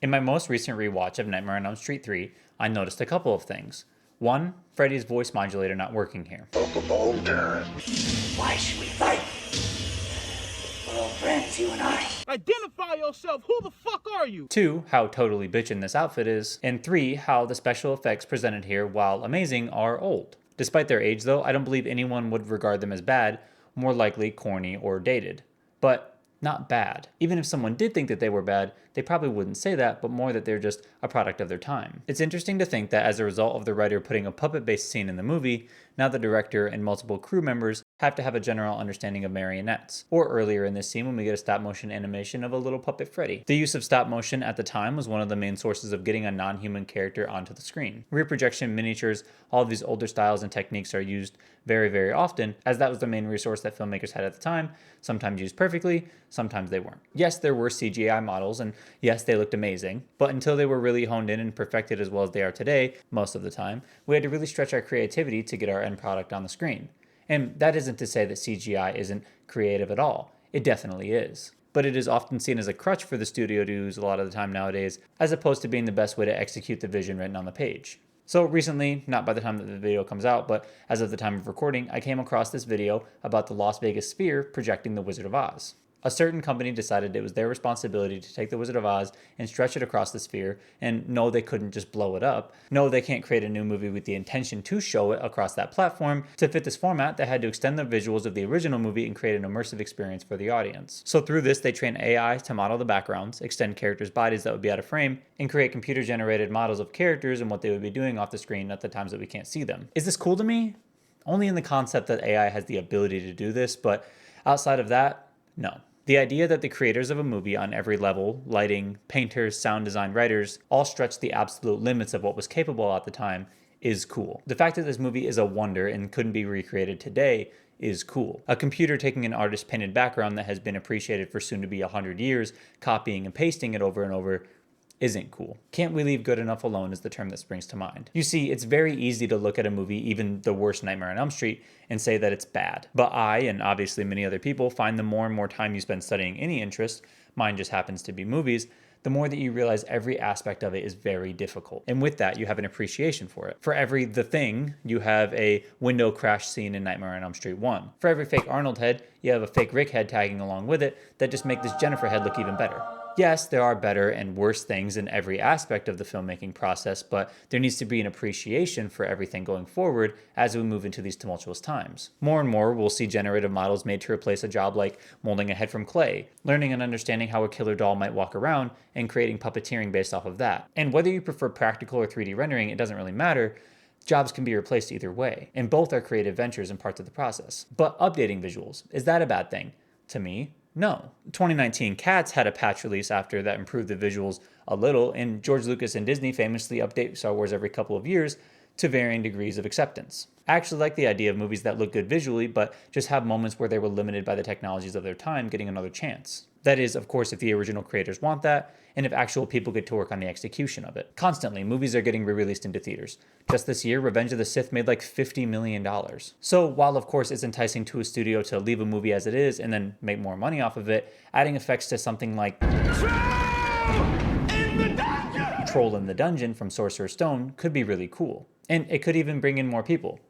In my most recent rewatch of Nightmare on Elm Street 3, I noticed a couple of things. One, Freddy's voice modulator not working here. Why should we fight? We're old friends, you and I. Identify yourself. Who the fuck are you? Two, how totally bitchin' this outfit is. And three, how the special effects presented here, while amazing, are old. Despite their age though, I don't believe anyone would regard them as bad, more likely corny or dated. But not bad. Even if someone did think that they were bad, they probably wouldn't say that, but more that they're just a product of their time. It's interesting to think that as a result of the writer putting a puppet-based scene in the movie, now the director and multiple crew members have to have a general understanding of marionettes. Or earlier in this scene when we get a stop motion animation of a little puppet Freddy. The use of stop motion at the time was one of the main sources of getting a non-human character onto the screen. Rear projection, miniatures, all of these older styles and techniques are used very, very often, as that was the main resource that filmmakers had at the time, sometimes used perfectly, sometimes they weren't. Yes, there were CGI models, and yes, they looked amazing, but until they were really honed in and perfected as well as they are today, most of the time, we had to really stretch our creativity to get our end product on the screen. And that isn't to say that CGI isn't creative at all. It definitely is. But it is often seen as a crutch for the studio to use a lot of the time nowadays, as opposed to being the best way to execute the vision written on the page. So recently, not by the time that the video comes out, but as of the time of recording, I came across this video about the Las Vegas Sphere projecting the Wizard of Oz. A certain company decided it was their responsibility to take the Wizard of Oz and stretch it across the sphere, and no, they couldn't just blow it up. No, they can't create a new movie with the intention to show it across that platform. To fit this format, they had to extend the visuals of the original movie and create an immersive experience for the audience. So through this, they train AI to model the backgrounds, extend characters' bodies that would be out of frame, and create computer-generated models of characters and what they would be doing off the screen at the times that we can't see them. Is this cool to me? Only in the concept that AI has the ability to do this, but outside of that, no. The idea that the creators of a movie on every level, lighting, painters, sound design, writers, all stretched the absolute limits of what was capable at the time is cool. The fact that this movie is a wonder and couldn't be recreated today is cool. A computer taking an artist painted background that has been appreciated for soon to be 100 years, copying and pasting it over and over, isn't cool. Can't we leave good enough alone is the term that springs to mind. You see, it's very easy to look at a movie, even the worst Nightmare on Elm Street, and say that it's bad. But I, and obviously many other people, find the more and more time you spend studying any interest, mine just happens to be movies, the more that you realize every aspect of it is very difficult. And with that, you have an appreciation for it. For every The Thing, you have a window crash scene in Nightmare on Elm Street 1. For every fake Arnold head, you have a fake Rick head tagging along with it that just make this Jennifer head look even better. Yes, there are better and worse things in every aspect of the filmmaking process, but there needs to be an appreciation for everything going forward as we move into these tumultuous times. More and more, we'll see generative models made to replace a job like molding a head from clay, learning and understanding how a killer doll might walk around, and creating puppeteering based off of that. And whether you prefer practical or 3D rendering, it doesn't really matter. Jobs can be replaced either way, and both are creative ventures and parts of the process. But updating visuals, is that a bad thing? To me, no. 2019 Cats had a patch release after that improved the visuals a little, and George Lucas and Disney famously update Star Wars every couple of years to varying degrees of acceptance. I actually like the idea of movies that look good visually, but just have moments where they were limited by the technologies of their time getting another chance. That is, of course, if the original creators want that, and if actual people get to work on the execution of it. Constantly, movies are getting re-released into theaters. Just this year, Revenge of the Sith made like $50 million. So while of course it's enticing to a studio to leave a movie as it is and then make more money off of it, adding effects to something like Troll in the Dungeon from Sorcerer's Stone could be really cool. And it could even bring in more people.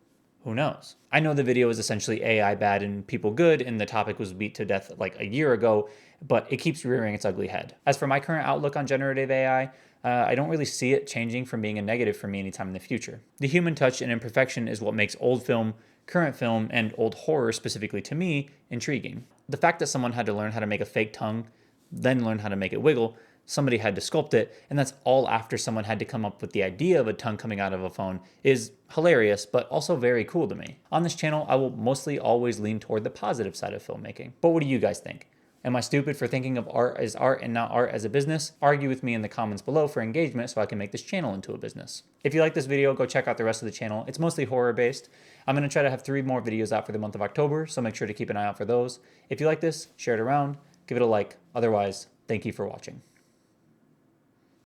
Who knows? I know the video is essentially AI bad and people good, and the topic was beat to death like a year ago, but it keeps rearing its ugly head. As for my current outlook on generative AI, I don't really see it changing from being a negative for me anytime in the future. The human touch and imperfection is what makes old film, current film, and old horror specifically to me intriguing. The fact that someone had to learn how to make a fake tongue, then learn how to make it wiggle, somebody had to sculpt it, and that's all after someone had to come up with the idea of a tongue coming out of a phone is hilarious, but also very cool to me. On this channel, I will mostly always lean toward the positive side of filmmaking. But what do you guys think? Am I stupid for thinking of art as art and not art as a business? Argue with me in the comments below for engagement so I can make this channel into a business. If you like this video, go check out the rest of the channel. It's mostly horror based. I'm going to try to have 3 more videos out for the month of October, so make sure to keep an eye out for those. If you like this, share it around, give it a like. Otherwise, thank you for watching.